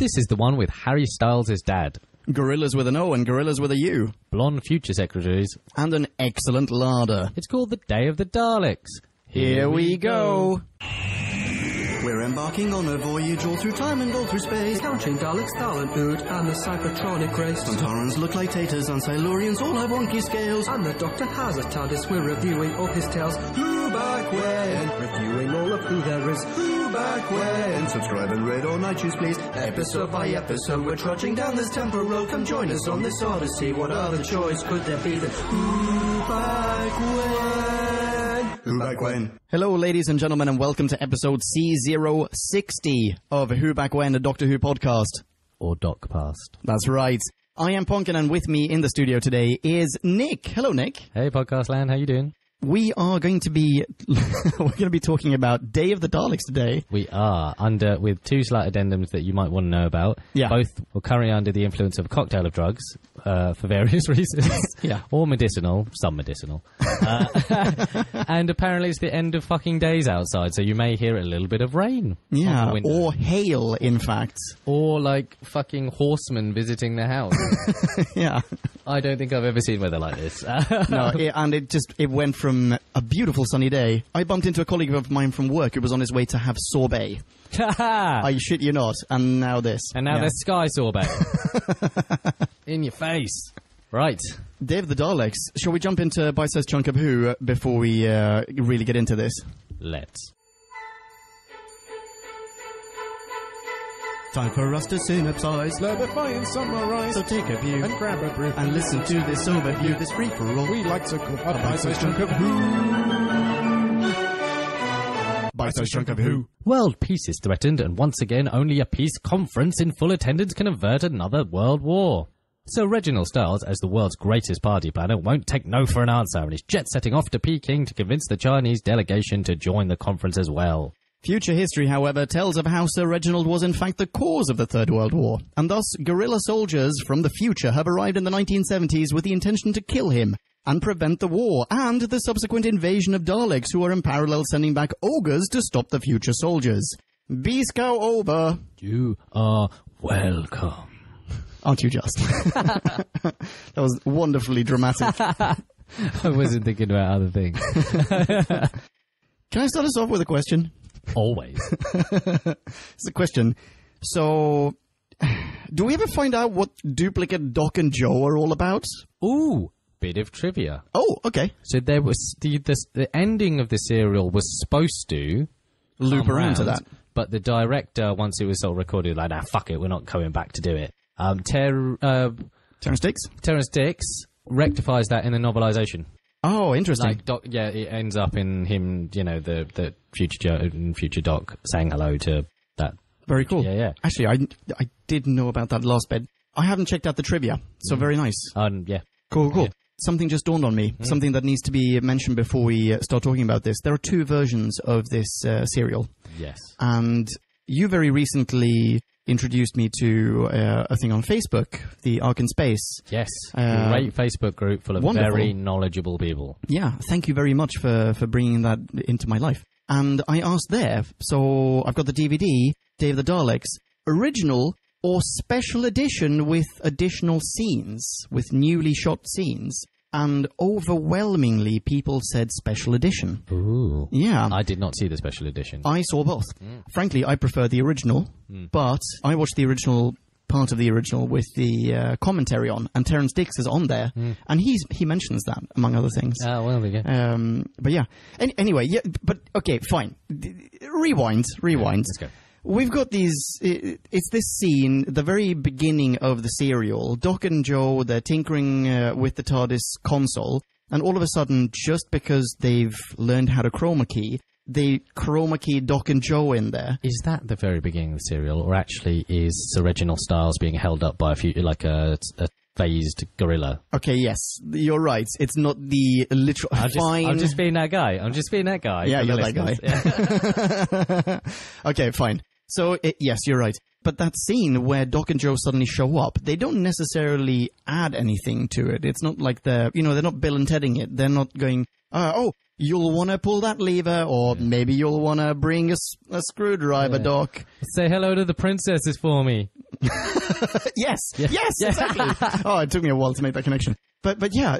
This is the one with Harry Styles' dad. Gorillas with an O and gorillas with a U. Blonde future secretaries. And an excellent larder. It's called the Day of the Daleks. Here we go. We're embarking on a voyage all through time and all through space. Countering Daleks, Talent Food, and the Cybertronic race. Sontarans look like taters and Silurians all have wonky scales. And the Doctor has a TARDIS, we're reviewing all his tales. Who back when? Reviewing all of who there is. Who back when? Subscribe and rate on iTunes, please. Episode by episode, we're trudging down this temporal. Come join us on this odyssey. What other choice could there be than Who back when? Who back when? Hello, ladies and gentlemen, and welcome to episode C060 of Who Back When, a Doctor Who podcast. Or Doc Past. That's right. I am Ponkin, and with me in the studio today is Nick. Hello, Nick. Hey, Podcast Land, how you doing? We are going to be talking about Day of the Daleks today. We are, with two slight addendums that you might want to know about. Yeah. Both were currently under the influence of a cocktail of drugs, for various reasons. Yeah. Or medicinal, some medicinal. And apparently it's the end of fucking days outside, so you may hear a little bit of rain. Yeah, or hail, in fact. Or, like, fucking horsemen visiting the house. Yeah. I don't think I've ever seen weather like this. No, it went from a beautiful sunny day. I bumped into a colleague of mine from work who was on his way to have sorbet. I shit you not. And now this. And now there's sky sorbet. In your face. Right. Day of the Daleks. Shall we jump into Bite-Sized Chunk of Who before we really get into this? Let's. Time for us to synopsize, clarify and summarize. So take a view and grab a brew and listen to this overview, this free-for-all. We like to call a bite-sized chunk of Who. Bite-Sized Chunk of Who. World peace is threatened, and once again, only a peace conference in full attendance can avert another world war. So Reginald Stiles, as the world's greatest party planner, won't take no for an answer, and is jet-setting off to Peking to convince the Chinese delegation to join the conference as well. Future history, however, tells of how Sir Reginald was in fact the cause of the Third World War, and thus guerrilla soldiers from the future have arrived in the 1970s with the intention to kill him and prevent the war, and the subsequent invasion of Daleks, who are in parallel sending back ogres to stop the future soldiers. B-Scow over. You are welcome. Aren't you just? That was wonderfully dramatic. I wasn't thinking about other things. Can I start us off with a question? Always. It's a question. So, do we ever find out what duplicate Doc and Joe are all about? Ooh, bit of trivia. Oh, okay. So there was the ending of the serial was supposed to loop around to that, but the director, once it was sort of recorded, like, nah, fuck it, we're not coming back to do it. Terrence Dix rectifies that in the novelisation. Oh, interesting. Like, it ends up in him, the future Joe and future Doc saying hello to that. Very cool. Yeah. Actually, I did know about that last bit. I haven't checked out the trivia, so very nice. Yeah. Cool. Yeah. Something just dawned on me. Something that needs to be mentioned before we start talking about this. There are two versions of this serial. Yes. And you very recently introduced me to a thing on Facebook, the Ark in Space. Yes, great Facebook group full of wonderful, very knowledgeable people. Yeah, thank you very much for bringing that into my life. And I asked there, so I've got the DVD, Day of the Daleks, original or special edition with additional scenes, with newly shot scenes. And overwhelmingly, people said special edition. Ooh. Yeah. I did not see the special edition. I saw both. Frankly, I prefer the original, but I watched the original, part of the original, with the commentary on, and Terrence Dix is on there, and he mentions that, among other things. Oh, well, there you go. But yeah. Anyway, yeah, but okay, fine. Rewind. Let's go. We've got these, it's this scene, the very beginning of the serial. Doc and Joe, they're tinkering with the TARDIS console, and all of a sudden, just because they've learned how to chroma key, they chroma key Doc and Joe in there. Is that the very beginning of the serial, or actually is Sir Reginald Stiles being held up by a phased gorilla? Okay, yes, you're right. It's not the literal... I'm just being that guy. Yeah, you're that guy. Yeah. Okay, fine. So, yes, you're right. But that scene where Doc and Joe suddenly show up, they don't necessarily add anything to it. It's not like they're not Bill and Tedding it. They're not going, you'll want to pull that lever, or maybe you'll want to bring a screwdriver, Doc. Say hello to the princesses for me. Yes, exactly. Oh, it took me a while to make that connection. But yeah,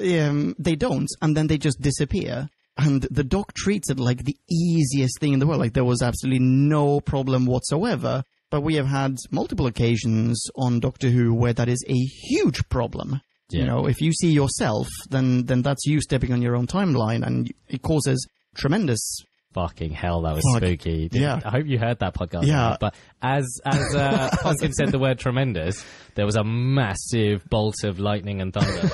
they don't, and then they just disappear. And the Doc treats it like the easiest thing in the world, like there was absolutely no problem whatsoever. But we have had multiple occasions on Doctor Who where that is a huge problem. Yeah. You know, if you see yourself, then that's you stepping on your own timeline, and it causes tremendous... Fucking hell, that was spooky. Yeah. I hope you heard that podcast. Yeah. But as Pumpkin said the word tremendous, there was a massive bolt of lightning and thunder.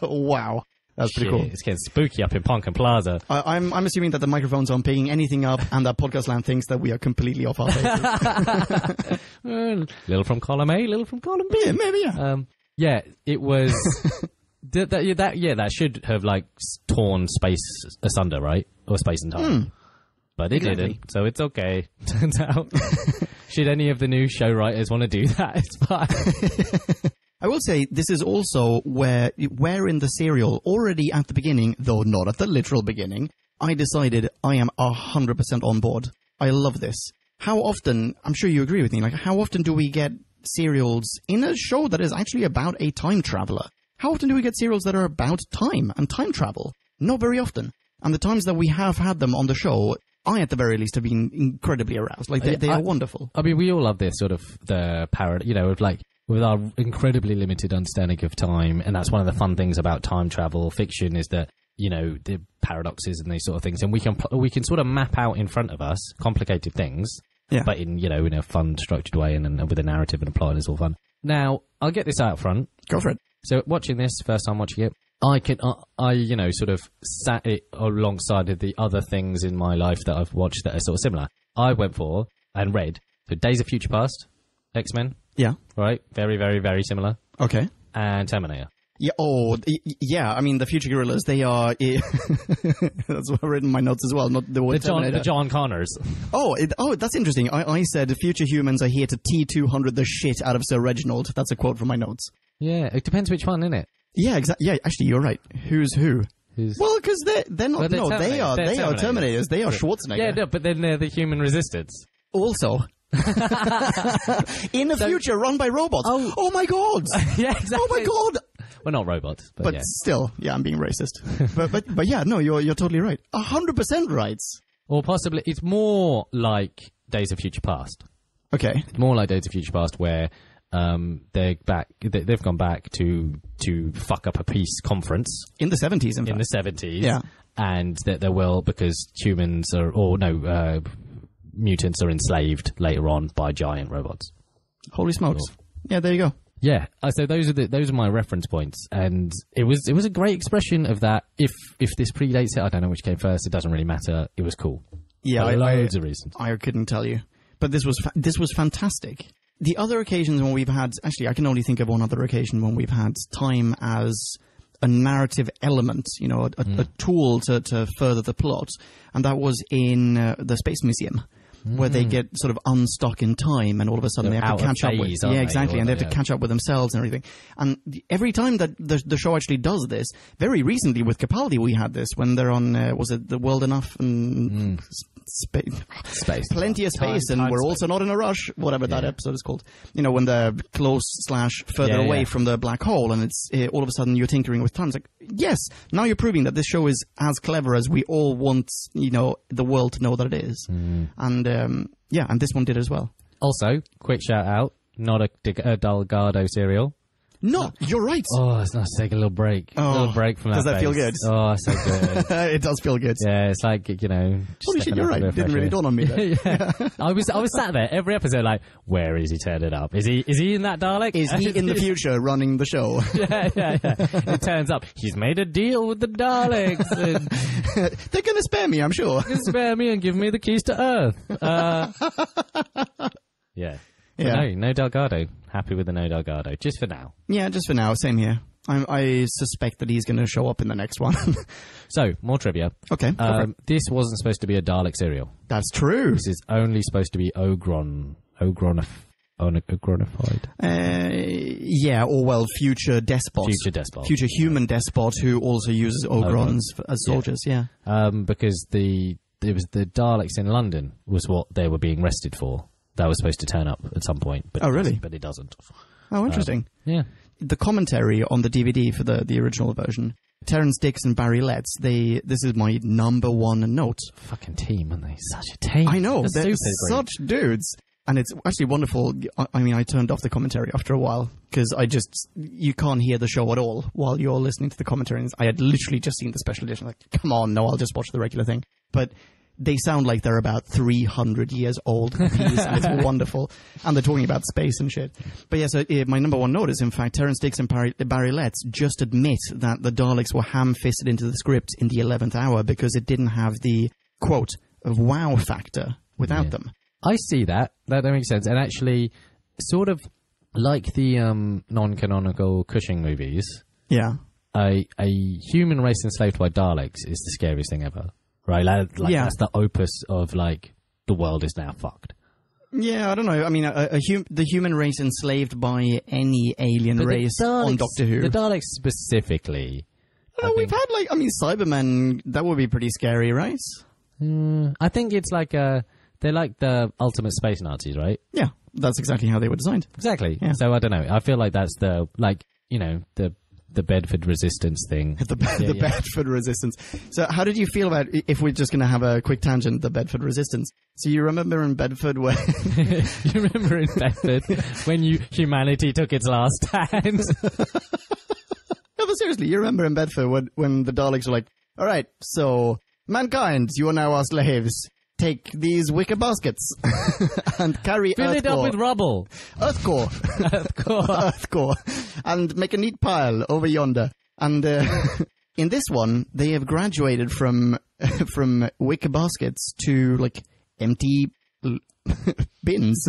Wow. That's pretty cool. It's getting spooky up in Pumpkin Plaza. I'm assuming that the microphones aren't picking anything up and that Podcast Land thinks that we are completely off our faces. Little from column A, little from column B. Yeah, maybe, yeah. Yeah, it was... that should have, like, torn space asunder, right? Or space and time. But it didn't, so it's okay. Turns out. Should any of the new show writers want to do that, it's fine. I will say this is also where in the serial, already at the beginning, though not at the literal beginning, I decided I am 100% on board. I love this. How often, I'm sure you agree with me, like how often do we get serials in a show that is actually about a time traveler? How often do we get serials that are about time and time travel? Not very often. And the times that we have had them on the show, I at the very least have been incredibly aroused. Like they are wonderful. I mean, we all love this sort of the parody, you know, of like, with our incredibly limited understanding of time, and that's one of the fun things about time travel fiction is that, you know, the paradoxes and these sort of things, and we can sort of map out in front of us complicated things, but in, you know, in a fun, structured way and with a narrative and a plot, and it's all fun. Now, I'll get this out front. Go for it. So, watching this, first time watching it, I you know, sort of sat it alongside of the other things in my life that I've watched that are sort of similar. I went for and read so Days of Future Past, X-Men. Yeah. Right? Very, very, very similar. Okay. And Terminator. Yeah. Oh, yeah. I mean, the Future Gorillas, they are... that's what I've written in my notes as well, not the word Terminator. The John Connors. Oh, that's interesting. I said, future humans are here to T200 the shit out of Sir Reginald. That's a quote from my notes. Yeah, it depends which one, innit? Yeah, exactly. Yeah, actually, you're right. Who's who? Well, because they're not... Well, no, they are Terminators. They are Schwarzenegger. Yeah, no, but then they're the human resistance. Also... in the future, run by robots. Oh my god! Yeah, exactly. Oh my god! Well, not robots, but yeah. Still, yeah, I'm being racist. but yeah, no, you're totally right. 100% right. Or possibly, it's more like Days of Future Past. Okay. It's more like Days of Future Past, where they've gone back to fuck up a peace conference in the 70s. In the 70s, yeah, and that there will, because humans are, mutants are enslaved later on by giant robots. Holy smokes! Yeah, there you go. Yeah, so those are my reference points, and it was a great expression of that. If this predates it, I don't know which came first. It doesn't really matter. It was cool. Yeah, loads of reasons. I couldn't tell you, but this was fantastic. The other occasions when we've had, actually, I can only think of one other occasion when we've had time as a narrative element, you know, a tool to further the plot, and that was in the Space Museum. Where they get sort of unstuck in time, and all of a sudden they have to catch up with. Yeah, exactly, and they have to catch up with themselves and everything. And every time that the show actually does this, very recently with Capaldi, we had this when they're on. Was it The World Enough and space, plenty of space, and we're also not in a rush. Whatever that episode is called. You know, when they're close/further away from the black hole, and it's all of a sudden you're tinkering with time. It's like, yes, now you're proving that this show is as clever as we all want, you know, the world to know that it is. And and this one did as well. Also, quick shout out, not a Delgado cereal. No, you're right. Oh, it's nice to take a little break. A little break from that. Does that feel good? Oh, so good. It does feel good. Yeah, it's like, you know... Holy shit, you're right. It didn't really dawn on me there. Yeah. I was sat there every episode like, where is he turning up? Is he in that Dalek? Is he in the future running the show? Yeah. It turns up. He's made a deal with the Daleks. And they're going to spare me, I'm sure. They're going to spare me and give me the keys to Earth. Yeah. But no Delgado. Happy with the no Delgado. Just for now. Yeah, just for now. Same here. I suspect that he's going to show up in the next one. So, more trivia. Okay. This wasn't supposed to be a Dalek serial. That's true. This is only supposed to be Ogronified. Future despots. Future human despot who also uses Ogrons as soldiers, Because it was the Daleks in London was what they were being rested for. that was supposed to turn up at some point. But Oh, really? But it doesn't. Oh, interesting. Yeah. The commentary on the DVD for the original version, Terrence Dicks and Barry Letts, this is my number one note. Fucking team, aren't they? Such a team. I know, They're they're super such dudes. And it's actually wonderful. I mean, I turned off the commentary after a while because you can't hear the show at all while you're listening to the commentary. And I had literally just seen the special edition. Like, come on, no, I'll just watch the regular thing. But they sound like they're about 300 years old. And it's wonderful. And they're talking about space and shit. But yeah, so my number one note is, in fact, Terrence Dicks and Barry Letts just admit that the Daleks were ham-fisted into the script in the 11th hour because it didn't have the, quote, wow factor without them. I see that. That makes sense. And actually, sort of like the non-canonical Cushing movies, Yeah. a human race enslaved by Daleks is the scariest thing ever. Right? That's the opus of, like, the world is now fucked. Yeah, I don't know. I mean, the human race enslaved by any alien race on Doctor Who. The Daleks specifically. We've had, like, I mean, Cybermen, that would be pretty scary, right? I think it's like they're like the ultimate space Nazis, right? Yeah, that's exactly how they were designed. Exactly. Yeah. So I don't know. I feel like that's the, like, you know, the Bedford resistance thing. The Bedford resistance. So how did you feel about, if we're just going to have a quick tangent, the Bedford resistance? So you remember in Bedford where... You remember in Bedford when humanity took its last stand? No, but seriously, you remember in Bedford when the Daleks were like, all right, so mankind, you are now our slaves. Take these wicker baskets and carry Fill it up with rubble. Earth core. Earth core. And make a neat pile over yonder. And in this one, they have graduated from wicker baskets to, like, empty bins.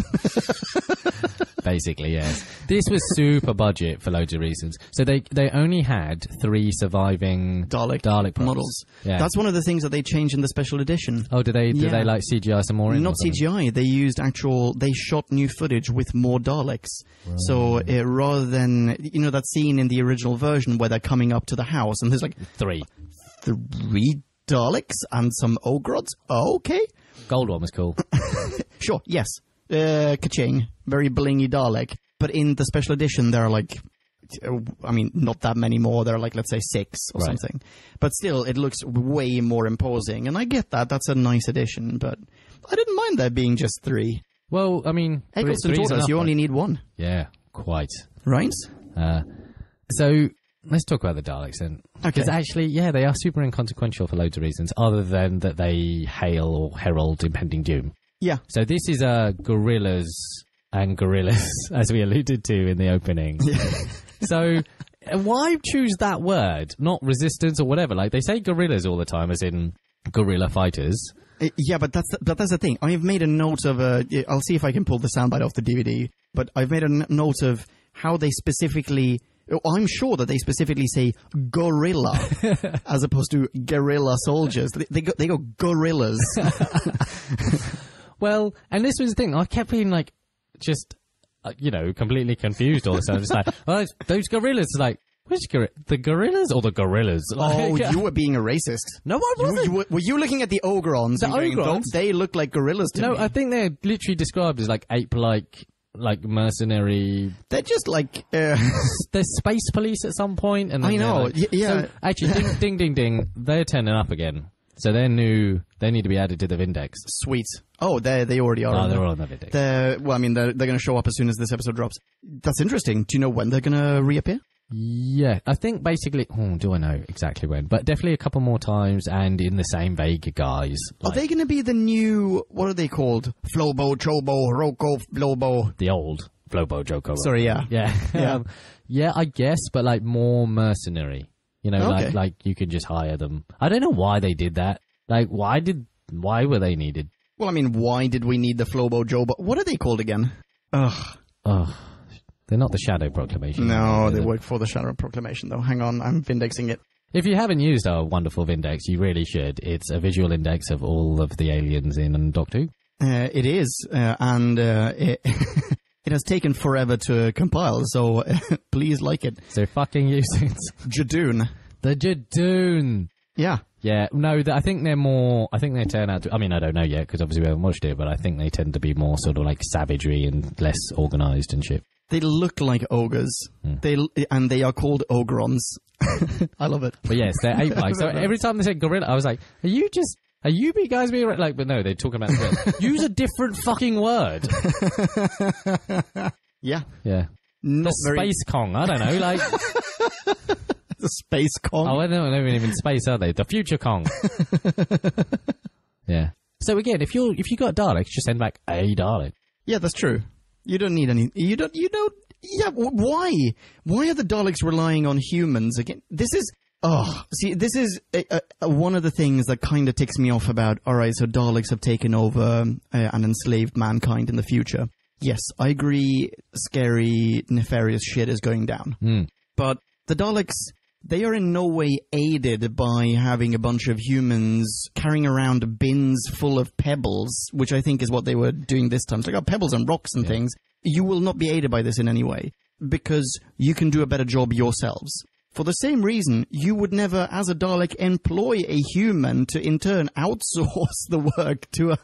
Basically, yes. This was super budget for loads of reasons. So they only had 3 surviving Dalek models. Yeah. That's one of the things that they changed in the special edition. Oh, did they like CGI some more in? Not CGI. They used they shot new footage with more Daleks. Right. So rather than, you know, that scene in the original version where they're coming up to the house and there's like 3 Daleks and some Ogrods. Oh, okay. Gold one was cool. Sure, yes. Ka-ching. Very blingy Dalek. But in the special edition, there are like, I mean, not that many more. There are like, let's say 6 or something. But still, it looks way more imposing. And I get that. That's a nice addition. But I didn't mind there being just 3. Well, I mean... Eccleston taught us you only need 1. Yeah, quite. Right? So... Let's talk about the Daleks then. Because actually, yeah, they are super inconsequential for loads of reasons, other than that they hail or herald impending doom. Yeah. So this is gorillas and gorillas, as we alluded to in the opening. So why choose that word, not resistance or whatever? Like, they say gorillas all the time, as in guerrilla fighters. Yeah, but that's the thing. I've made a note of I'll see if I can pull the soundbite off the DVD, but I've made a note of how they specifically... I'm sure that they specifically say gorilla as opposed to guerrilla soldiers. They go gorillas. Well, and this was the thing. I kept being like, just, completely confused all the time. Just like, oh, those gorillas. Like, which the gorillas or the gorillas? Oh, you were being a racist. No, I wasn't. Were you looking at the ogrons? The ogrons? They look like gorillas to me. No, I think they're literally described as like ape-like. Like mercenary, they're just like they're space police at some point, and I know, like, yeah. So actually, ding, they're turning up again. So they're new. They need to be added to the Vindex. Sweet. Oh, they already are. Oh, they're all on the Vindex. They're going to show up as soon as this episode drops. That's interesting. Do you know when they're going to reappear? Yeah, I think basically. Oh, do I know exactly when? But definitely a couple more times, and in the same vague guise. Are they going to be the new? What are they called? Flobo, Chobo, Roko, Flobo. The old Flobo, Joko. Sorry, yeah, yeah, yeah. I guess, but like more mercenary. You know, like you can just hire them. I don't know why they did that. Like, why were they needed? Well, I mean, why did we need the Flobo, Jobo? What are they called again? Ugh. They're not the Shadow Proclamation. No, they work for the Shadow Proclamation, though. Hang on, I'm Vindexing it. If you haven't used our wonderful Vindex, you really should. It's a visual index of all of the aliens in Doctor Who. It is, and it has taken forever to compile, so please like it. So fucking use it. Jadoon. The Jadoon. Yeah. Yeah, no, I think they're more. I think they turn out to. I mean, I don't know yet because obviously we haven't watched it, but I think they tend to be more sort of like savagery and less organised and shit. They look like ogres. They are called ogrons. I love it. But yes, they're ape-like. So every time they said gorilla, I was like, are you guys being like? But no, they're talking about gorilla. Use a different fucking word. Yeah. Yeah. Not The Space Kong. I don't know, like. The Space Kong. Oh, I don't know, even space, are they? The Future Kong. Yeah. So again, if you got Daleks, just send back a Dalek. Yeah, that's true. You don't need any. You don't. Yeah. Why? Why are the Daleks relying on humans again? This is. This is one of the things that kind of ticks me off about. All right, so Daleks have taken over and enslaved mankind in the future. Yes, I agree. Scary, nefarious shit is going down. But the Daleks. They are in no way aided by having a bunch of humans carrying around bins full of pebbles, which I think is what they were doing this time. So they got pebbles and rocks and things. You will not be aided by this in any way, because you can do a better job yourselves. For the same reason, you would never, as a Dalek, employ a human to in turn outsource the work to a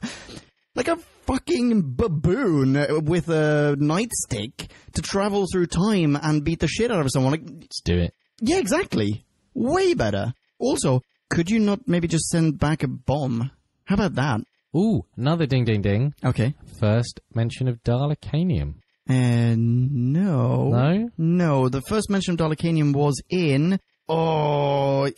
fucking baboon with a nightstick to travel through time and beat the shit out of someone. Let's do it. Yeah, exactly. Way better. Also, could you not maybe just send back a bomb? How about that? Ooh, another ding ding ding. Okay. First mention of Dalekanium. No. No? No, the first mention of Dalekanium was in... I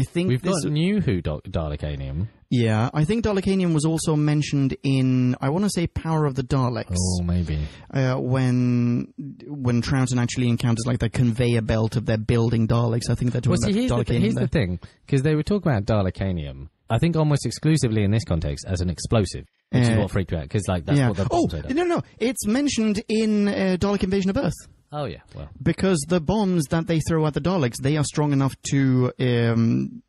think We've got New Who Dalekanium. Yeah, I think Dalekanium was also mentioned in, I want to say, Power of the Daleks. Oh, maybe. When Troughton actually encounters like the conveyor belt of their building Daleks. I think they're talking about Dalekanium. Here's the thing, because they were talking about Dalekanium, I think almost exclusively in this context, as an explosive, which is what freaked me out, because like, that's what the bombs are. No, it's mentioned in Dalek Invasion of Earth. Oh, yeah, well. Because the bombs that they throw at the Daleks, they are strong enough to... Dalekanium,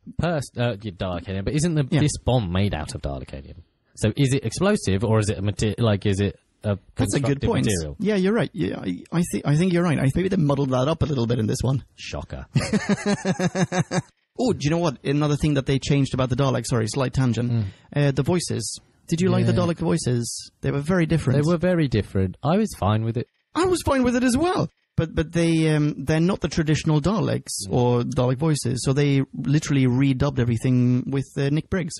but isn't this bomb made out of Dalekanium? So is it explosive, or is it is it a That's a good point. material? Yeah, you're right. Yeah, I think you're right. Maybe they muddled that up a little bit in this one. Shocker. Oh, do you know what? Another thing that they changed about the Daleks, sorry, slight tangent. The voices. Did you like the Dalek voices? They were very different. They were very different. I was fine with it. I was fine with it as well. But they're not the traditional Daleks or Dalek voices, so they literally redubbed everything with Nick Briggs.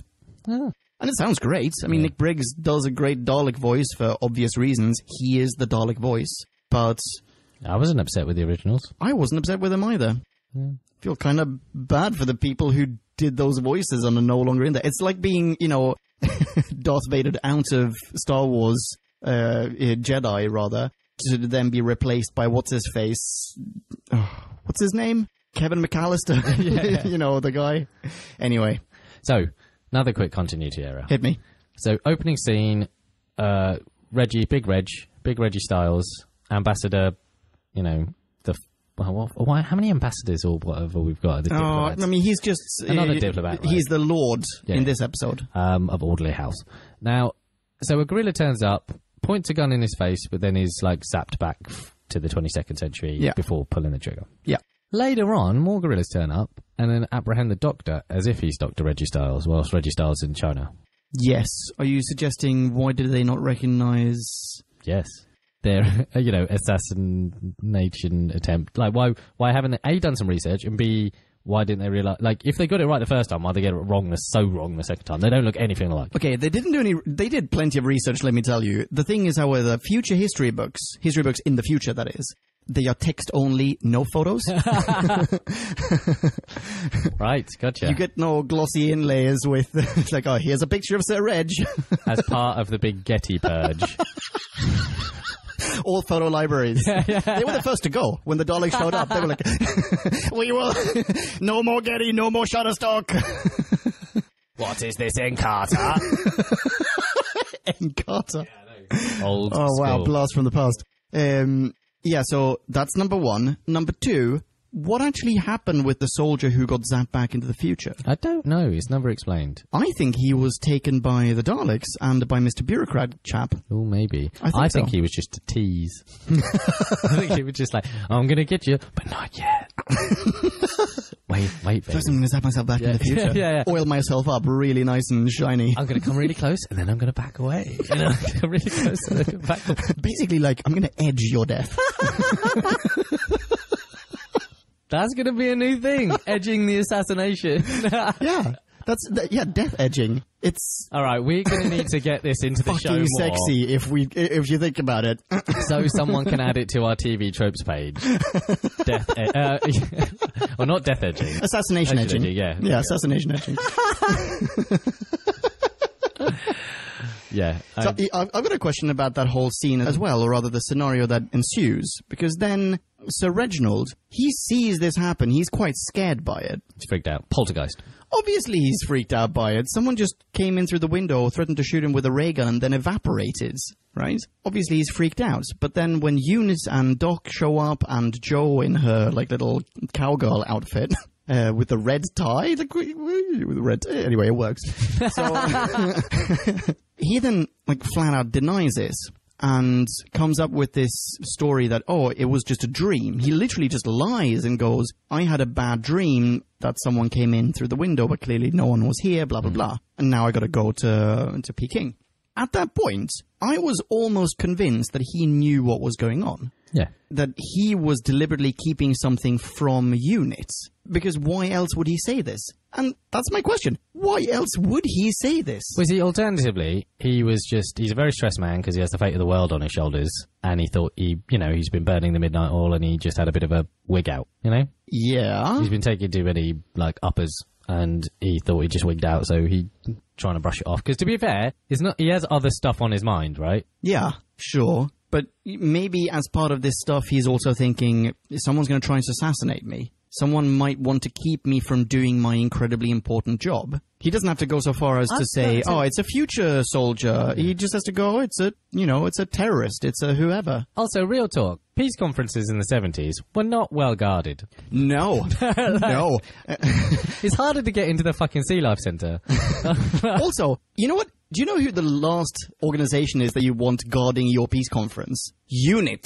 Oh. And it sounds great. I mean, Nick Briggs does a great Dalek voice for obvious reasons. He is the Dalek voice. But... I wasn't upset with the originals. I wasn't upset with them either. I feel kind of bad for the people who did those voices and are no longer in there. It's like being, Darth Vader out of Star Wars Jedi, rather, to then be replaced by what's-his-face... what's his name? Kevin McAllister. The guy. Anyway. So, another quick continuity error. Hit me. So, opening scene, Big Reggie Styles, ambassador, how many ambassadors or whatever we've got? I mean, he's just... Another diplomat. He's the Lord in this episode. Of Audley House. Now, so a gorilla turns up, points a gun in his face, but then is, zapped back to the 22nd century before pulling the trigger. Yeah. Later on, more gorillas turn up and then apprehend the Doctor as if he's Dr. Reggie Styles, whilst Reggie Styles is in China. Yes. Are you suggesting why did they not recognise... Yes. Their, assassination attempt. Why haven't they, A, done some research, and B, why didn't they realise... if they got it right the first time, why they get it wrong so wrong the second time? They don't look anything alike. Okay, they did plenty of research, let me tell you. The thing is, however, future history books in the future, that is, they are text only, no photos. Right, gotcha. You get no glossy inlays with, here's a picture of Sir Reg. As part of the big Getty purge. All photo libraries. They were the first to go. When the Daleks showed up, they were like, we will, no more Getty, no more Shutterstock. What is this, Encarta? Encarta. Yeah, old Oh, wow, school. blast from the past. So that's number one. Number two, what actually happened with the soldier who got zapped back into the future? I don't know. It's never explained. I think he was taken by the Daleks and by Mr. Bureaucrat chap. Oh, maybe. I think he was just a tease. I think he was just like, I'm going to get you, but not yet. Wait, baby. First I'm going to zap myself back in the future. Yeah. Oil myself up really nice and shiny. I'm going to come really close, and then I'm going to back away. And then I'm going to come really close, and then I'm gonna back away. Basically, like, I'm going to edge your death. That's going to be a new thing, edging the assassination. Yeah. Death edging. It's All right, we're going to need to get this into the show fucking more. sexy if you think about it. So someone can add it to our TV tropes page. Well, not death edging. Assassination edging. Yeah. Yeah, assassination edging. Yeah. So I've got a question about that whole scene as well, or rather the scenario that ensues. Because then Sir Reginald, he sees this happen. He's quite scared by it. He's freaked out. Poltergeist. Obviously he's freaked out by it. Someone just came in through the window, threatened to shoot him with a ray gun, and then evaporated, right? Obviously he's freaked out. But then when Eunice and Doc show up, and Jo in her, like, little cowgirl outfit... with the red tie? With the red... Anyway, it works. So... he then, like, flat out denies this and comes up with this story that, oh, it was just a dream. He literally just lies and goes, I had a bad dream that someone came in through the window, but clearly no one was here, blah, blah, blah. And now I gotta go to Peking. At that point, I was almost convinced that he knew what was going on. Yeah. That he was deliberately keeping something from Unit. Because why else would he say this? And that's my question. Why else would he say this? Was he, alternatively, he's a very stressed man because he has the fate of the world on his shoulders, and he thought he's been burning the midnight oil, and he just had a bit of a wig out, you know? Yeah. He's been taking too many, like, uppers, and he thought he just wigged out, so he trying to brush it off. Because to be fair, he has other stuff on his mind, right? Yeah, sure. But maybe as part of this stuff, he's also thinking, someone's going to try and assassinate me. Someone might want to keep me from doing my incredibly important job. He doesn't have to go so far as to say, oh, it's a future soldier. He just has to go, it's a terrorist. It's a whoever. Also, real talk. Peace conferences in the 70s were not well guarded. No. No. It's harder to get into the fucking Sea Life Centre. Also, you know what? Do you know who the last organization is that you want guarding your peace conference? Unit.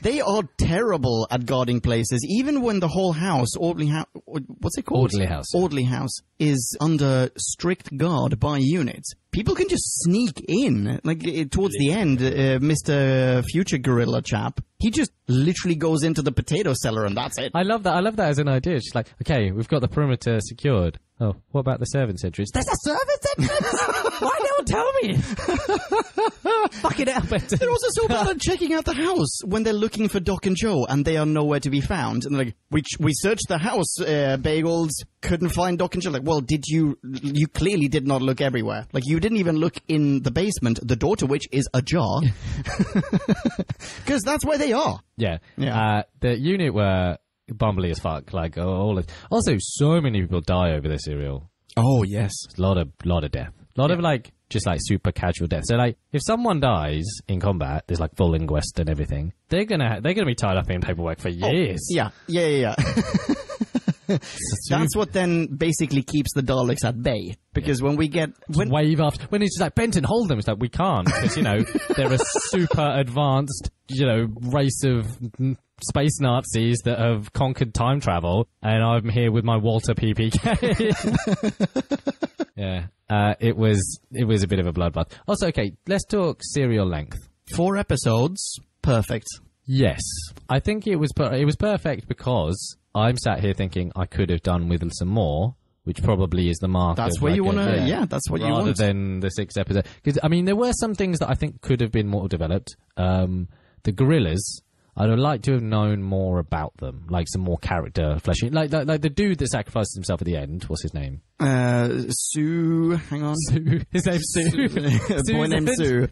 They are terrible at guarding places, even when the whole house, what's it called? Orderly House. Orderly House is under strict guard by Unit. People can just sneak in. Like, towards the end, Mr. Future Gorilla chap, he just literally goes into the potato cellar and that's it. I love that. I love that as an idea. It's just like, okay, we've got the perimeter secured. Oh, what about the servants' entrance? There's a servants' entrance! Why no one tell me? Fucking hell, Benton. They're also so bad at checking out the house when they're looking for Doc and Joe and they are nowhere to be found. And they're like, we searched the house, Bagels, couldn't find Doc and Joe. Like, well, you clearly did not look everywhere. Like, you didn't even look in the basement, the door to which is ajar. Because that's where they are. Yeah. Yeah. The unit were bumbly as fuck. Like, also, so many people die over this serial. Oh, yes. A lot of death. A lot of, like, just, like, super casual death. So, like, if someone dies in combat, there's, like, full inquest and everything, they're gonna be tied up in paperwork for years. Yeah. That's what then basically keeps the Daleks at bay. Because when Wave after... When it's just like, Benton, hold them. It's like, we can't. Because, they're a super advanced, race of space Nazis that have conquered time travel. And I'm here with my Walter PPK. Yeah. It was a bit of a bloodbath. Also, okay, let's talk serial length. 4 episodes. Perfect. Yes. I think it was perfect because I'm sat here thinking I could have done with some more, which probably is the mark. That's where you want to, yeah, that's what you want. Rather than the 6 episodes. Because, I mean, there were some things that I think could have been more developed. The gorillas, I'd have liked to have known more about them, like some more character fleshing. Like the dude that sacrifices himself at the end, what's his name? Sue, hang on. Sue. His name's Sue. A boy named Sue.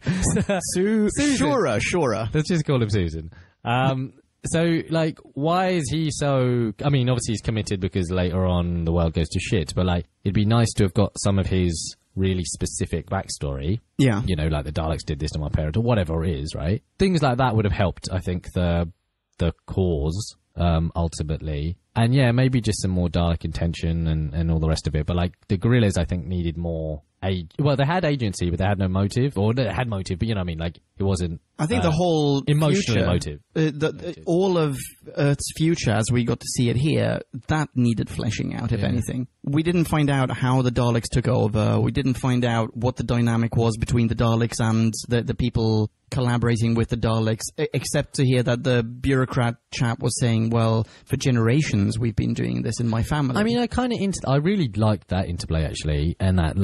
Sue. Shura. Let's just call him Susan. So, like, why is he so... I mean, obviously he's committed because later on the world goes to shit, but, like, it'd be nice to have got some of his really specific backstory. Yeah. Like the Daleks did this to my parents, or whatever it is, right? Things like that would have helped, I think, the cause, ultimately. And, yeah, maybe just some more Dalek intention and all the rest of it. But, like, the gorillas, I think, needed more well, they had agency, but they had no motive, or they had motive, but you know what I mean? Like, it wasn't. I think the whole emotional future, motive. all of Earth's future, as we got to see it here, that needed fleshing out, if anything. We didn't find out how the Daleks took over. We didn't find out what the dynamic was between the Daleks and the people collaborating with the Daleks, except to hear that the bureaucrat chap was saying, well, for generations we've been doing this in my family. I mean, I really liked that interplay, actually, and that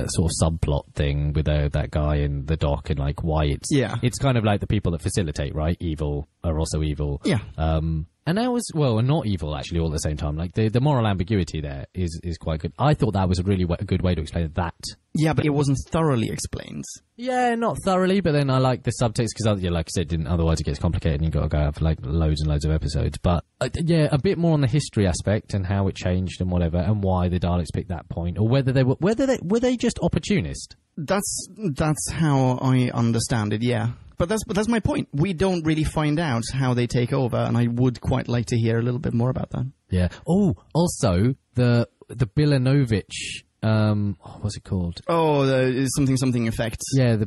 sort of subplot thing with that guy in the dock, and like why it's kind of like the people that facilitate, right? Evil are also evil. Yeah. And that was, well, not evil, actually, all at the same time. Like, the moral ambiguity there is quite good. I thought that was a really a good way to explain that. Yeah, but it wasn't thoroughly explained. Yeah, not thoroughly, but then I like the subtext, because, like I said, otherwise it gets complicated and you've got to go out for, like, loads and loads of episodes. But, yeah, a bit more on the history aspect and how it changed and whatever, and why the Daleks picked that point, or whether they just opportunist. That's how I understand it, yeah. But that's my point. We don't really find out how they take over, and I would quite like to hear a little bit more about that. Yeah. Oh, also the Bilinovich. What's it called? Oh, the something effect. Yeah,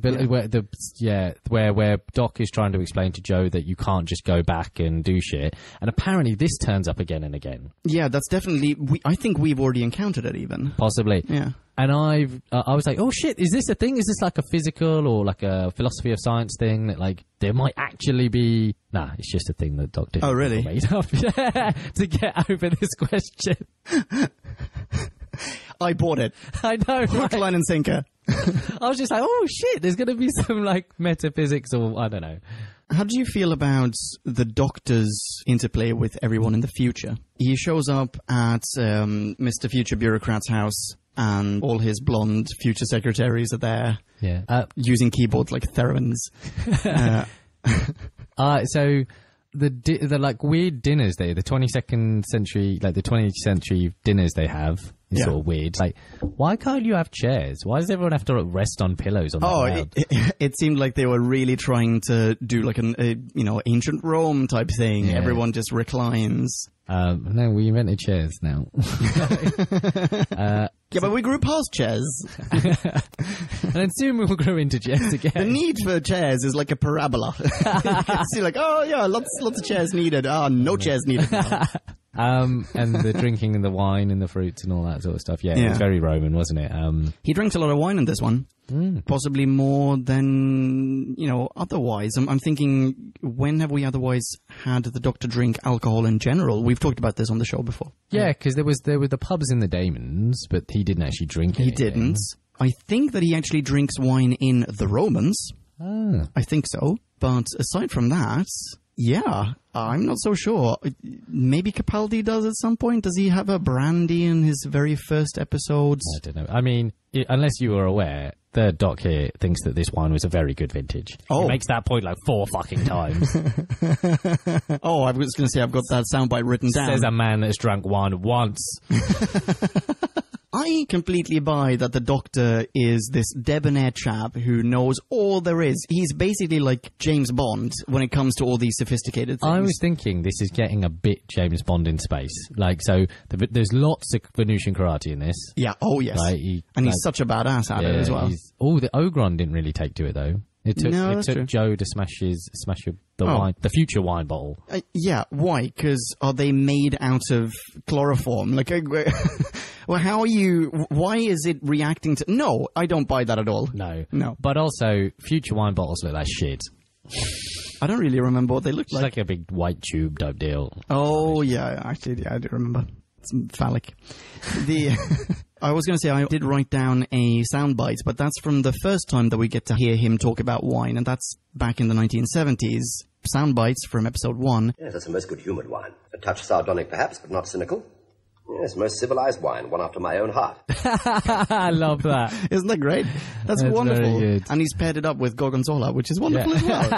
where Doc is trying to explain to Joe that you can't just go back and do shit, and apparently this turns up again and again. Yeah, that's definitely. I think we've already encountered it, even possibly. Yeah. And I was like, oh shit, is this a thing? Is this like a physical or like a philosophy of science thing that like there might actually be? Nah, it's just a thing that Doc did. Oh, really? Made up to get over this question. I bought it. I know. Hook, line, and sinker. I was just like, oh shit, there's going to be some like metaphysics or I don't know. How do you feel about the Doctor's interplay with everyone in the future? He shows up at Mr. Future Bureaucrat's house, and all his blonde future secretaries are there, using keyboards like theremins. So the like weird dinners the 22nd century, like the 20th century dinners they have is sort of weird. Like, why can't you have chairs? Why does everyone have to rest on pillows on the ground? It seemed like they were really trying to do like an ancient Rome type thing. Yeah. Everyone just reclines. No, we invented chairs now. Yeah, but we grew past chairs. And then soon we will grow into chairs again. The need for chairs is like a parabola. You can see like, oh yeah, lots of chairs needed. No chairs needed now. And the drinking and the wine and the fruits and all that sort of stuff. Yeah, it was very Roman, wasn't it? He drinks a lot of wine in this one. Possibly more than, otherwise. I'm thinking, when have we otherwise had the Doctor drink alcohol in general? We've talked about this on the show before. Yeah, because there were the pubs in the Daemons, but he didn't actually drink anything. He didn't. I think that he actually drinks wine in the Romans. I think so. But aside from that, yeah, I'm not so sure. Maybe Capaldi does at some point. Does he have a brandy in his very first episodes? I don't know. I mean, unless you were aware, the Doc here thinks that this wine was a very good vintage. Oh. He makes that point like 4 fucking times. Oh, I was going to say I've got that soundbite written down. Says a man that's drank wine once. I completely buy that the Doctor is this debonair chap who knows all there is. He's basically like James Bond when it comes to all these sophisticated things. I was thinking this is getting a bit James Bond in space. Like, so there's lots of Venusian karate in this. Yeah, oh yes. Right? He's such a badass at it as well. The Ogron didn't really take to it though. It took Joe to smash the future wine bottle. Yeah, why? Because are they made out of chloroform? Like, well, why is it reacting to... No, I don't buy that at all. No. But also, future wine bottles look like shit. I don't really remember what they look like. It's like a big white tube type deal. Oh, yeah, actually, I do remember. It's phallic. I was going to say I did write down a soundbite, but that's from the first time that we get to hear him talk about wine, and that's back in the 1970s. Soundbites from episode 1. Yes, that's a most good-humoured wine. A touch sardonic, perhaps, but not cynical. Yes, most civilized wine, one after my own heart. I love that. Isn't that great? That's wonderful. Very good. And he's paired it up with Gorgonzola, which is wonderful as well.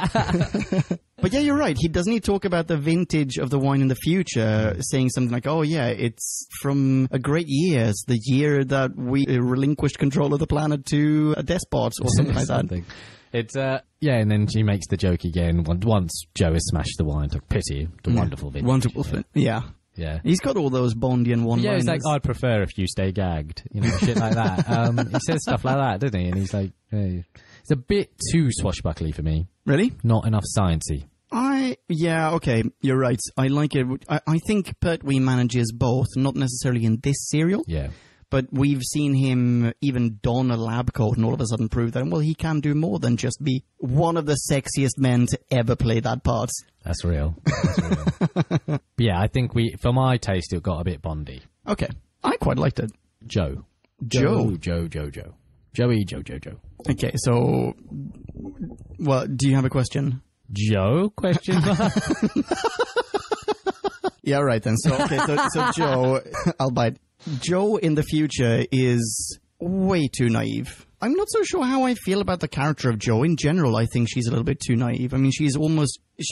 But yeah, you're right. Doesn't he talk about the vintage of the wine in the future, saying something like, oh yeah, it's from a great year. It's the year that we relinquished control of the planet to a despot or something like that. It's, and then she makes the joke again once Joe has smashed the wine. Like, pity. The wonderful vintage. Wonderful. Yeah. Yeah. He's got all those Bondian one-liners. Yeah, he's like, I'd prefer if you stay gagged, shit like that. He says stuff like that, doesn't he? And he's like, hey. It's a bit too swashbuckly for me. Really? Not enough sciencey. Yeah, okay, you're right. I like it. I think Pertwee manages both, not necessarily in this serial. Yeah. But we've seen him even don a lab coat and all of a sudden prove that, well, he can do more than just be one of the sexiest men to ever play that part. That's real. But yeah, I think for my taste, it got a bit Bondy. Okay. I quite liked it. Joe. Joe. Joey, Joe. Okay, so, well, do you have a question? Joe? Question mark? Yeah, right then. So Joe, I'll bite. Joe in the future is way too naive. I'm not so sure how I feel about the character of Joe. In general, I think she's a little bit too naive. I mean, she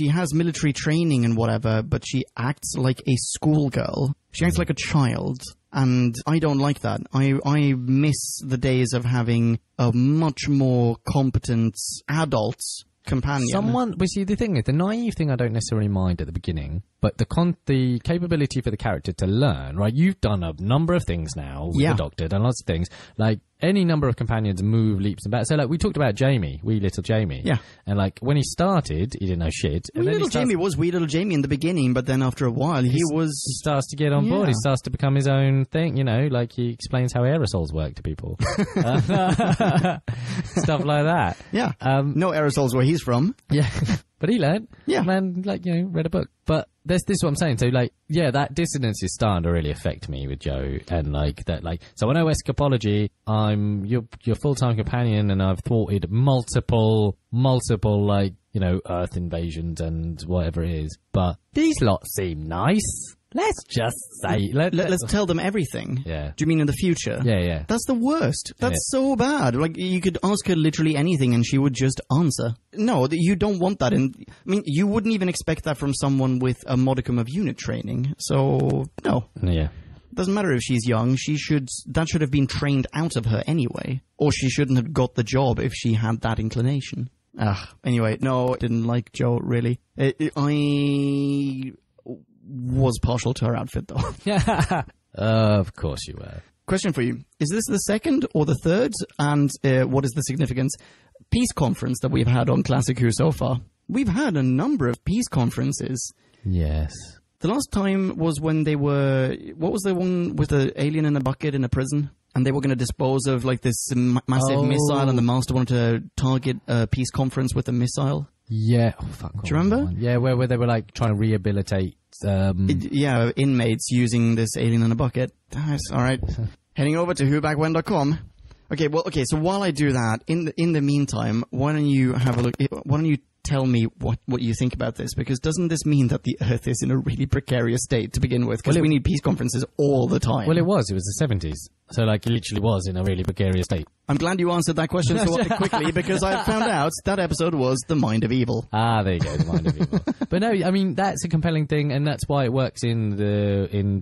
has military training and whatever, but she acts like a schoolgirl. She acts like a child. And I don't like that. I miss the days of having a much more competent adult companion. But see, the thing is, the naive thing I don't necessarily mind at the beginning, but the capability for the character to learn, right? You've done a number of things now with the Doctor, done lots of things. Like, any number of companions move leaps and bounds. So, like, we talked about Jamie, wee little Jamie. Yeah. And, like, when he started, he didn't know shit. And Wee little Jamie was wee little Jamie in the beginning, but then after a while, he starts to get on board. He starts to become his own thing, like he explains how aerosols work to people. Stuff like that. Yeah. No aerosols where he's from. Yeah. But he learned. Yeah. Man, read a book. But this is what I'm saying. So, like, yeah, that dissonance is starting to really affect me with Joe. And, like, that, like, so I know escapology, I'm your full-time companion, and I've thwarted multiple, like, Earth invasions and whatever it is. But these lot seem nice. Let's just say... Let's tell them everything. Yeah. Do you mean in the future? Yeah. That's the worst. That's so bad. Like, you could ask her literally anything and she would just answer. No, you don't want that. You wouldn't even expect that from someone with a modicum of unit training. So, no. Yeah. Doesn't matter if she's young. That should have been trained out of her anyway. Or she shouldn't have got the job if she had that inclination. Anyway, no, I didn't like Joe, really. I was partial to her outfit, though. Of course you were. Question for you. Is this the second or the third? And what is the significance? Peace conference that we've had on Classic Who so far. We've had a number of peace conferences. Yes. The last time was when they were... What was the one with the alien in a bucket in a prison? And they were going to dispose of like this massive missile, and the Master wanted to target a peace conference with a missile. Yeah. Oh, fuck. Do you remember? Yeah, where they were like trying to rehabilitate... inmates using this alien in a bucket. That's all right. Heading over to whobackwhen.com. Okay, so while I do that, in the meantime, why don't you have a look? Why don't you tell me what you think about this? Because doesn't this mean that the Earth is in a really precarious state to begin with? Because we need peace conferences all the time. Well, it was the 70s. So, like, it literally was in a really precarious state. I'm glad you answered that question so quickly, because I found out that episode was The Mind of Evil. Ah, there you go, The Mind of Evil. But no, I mean, that's a compelling thing, and that's why it works in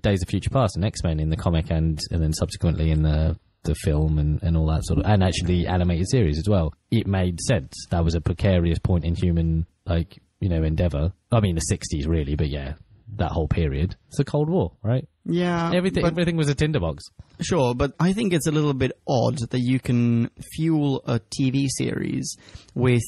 Days of Future Past and X-Men in the comic, and then subsequently in the film and all that sort of, and actually the animated series as well. It made sense. That was a precarious point in human, like, endeavor. I mean, the 60s really, but yeah, that whole period. It's the Cold War, right? Yeah. Everything was a tinderbox. Sure, but I think it's a little bit odd that you can fuel a TV series with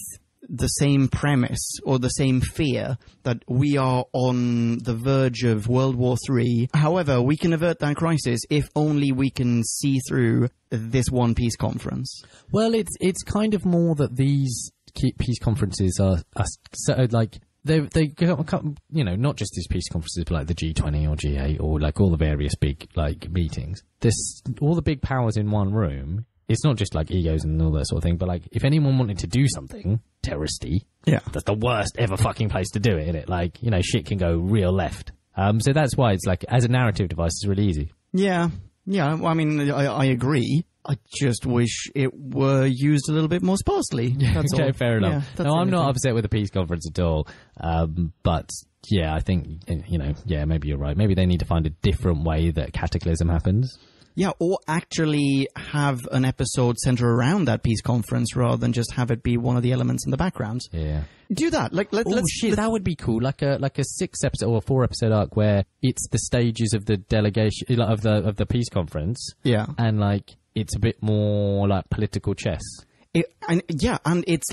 the same premise or the same fear that we are on the verge of World War III. However, we can avert that crisis if only we can see through this one peace conference. Well, it's kind of more that these peace conferences are so, like, they not just these peace conferences, but like the G20 or G8 or like all the various big like meetings. There's all the big powers in one room. It's not just like egos and all that sort of thing, but like if anyone wanted to do something terroristy, that's the worst ever fucking place to do it, isn't it? Like, shit can go real left. So that's why it's like, as a narrative device, it's really easy. Yeah. Well, I mean, I agree. I just wish it were used a little bit more sparsely. That's okay, all. Fair enough. Yeah, no, I'm not upset with the peace conference at all. But yeah, I think, maybe you're right. Maybe they need to find a different way that cataclysm happens. Yeah, or actually have an episode center around that peace conference rather than just have it be one of the elements in the background. Yeah. Do that. Like, let's that would be cool. Like a 6-episode or a 4-episode arc where it's the stages of the delegation of the peace conference. Yeah. And like it's a bit more like political chess. And it's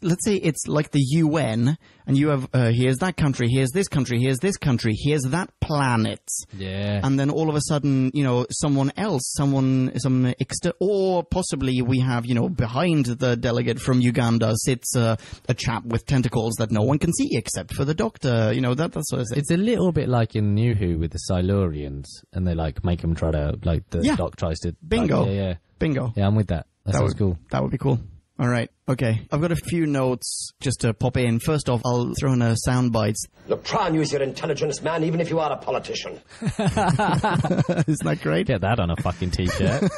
let's say it's like the UN, and you have here's that country, here's this country, here's this country, here's that planet. Yeah. And then all of a sudden, someone else, or possibly we have, behind the delegate from Uganda sits a chap with tentacles that no one can see except for the doctor. That sort of thing. It's a little bit like in New Who with the Silurians, and they like make them try to Doc tries to. Bingo. Yeah. Bingo. Yeah, I'm with that. That sounds cool. That would be cool. All right. Okay. I've got a few notes just to pop in. First off, I'll throw in a sound bites. Look, try and use your intelligence, man, even if you are a politician. Isn't that great? Get that on a fucking t-shirt.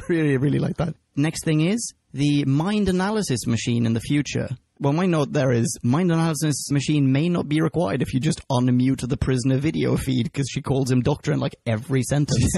Really, really like that. Next thing is the mind analysis machine in the future. Well, my note there is mind analysis machine may not be required if you just unmute the prisoner video feed, because she calls him doctor in like every sentence.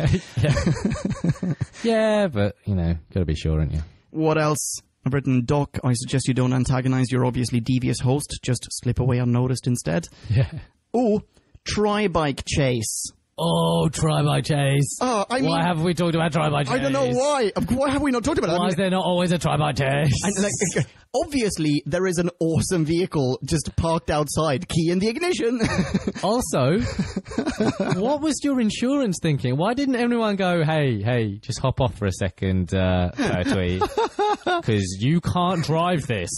Yeah, but, gotta be sure, aren't you? What else? I've written, Doc, I suggest you don't antagonize your obviously devious host. Just slip away unnoticed instead. Yeah. Ooh, tri-bike chase. Oh, try-by chase. Oh, why haven't we talked about try-by chase? I don't know why. Why have we not talked about it? Why is there not always a try-by chase? And obviously, there is an awesome vehicle just parked outside. Key in the ignition. Also, what was your insurance thinking? Why didn't everyone go, hey, just hop off for a second, tweet, because you can't drive this.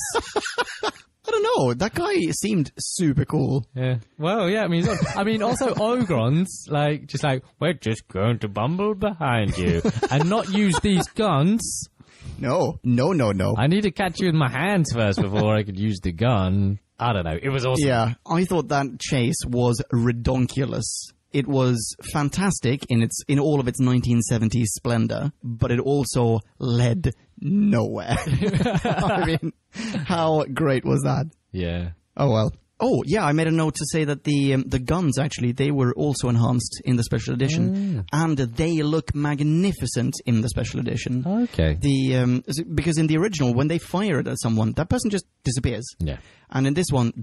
I don't know. That guy seemed super cool. Yeah. Well, yeah. Also, Ogrons, we're just going to bumble behind you and not use these guns. No. I need to catch you in my hands first before I could use the gun. I don't know. It was awesome. Yeah, I thought that chase was redonkulous. It was fantastic in all of its 1970s splendor, but it also led nowhere. I mean, how great was that? Yeah. Oh, well. Oh, yeah, I made a note to say that the guns, actually, they were also enhanced in the special edition, and they look magnificent in the special edition. Okay. Because in the original, when they fire it at someone, that person just disappears. Yeah. And in this one,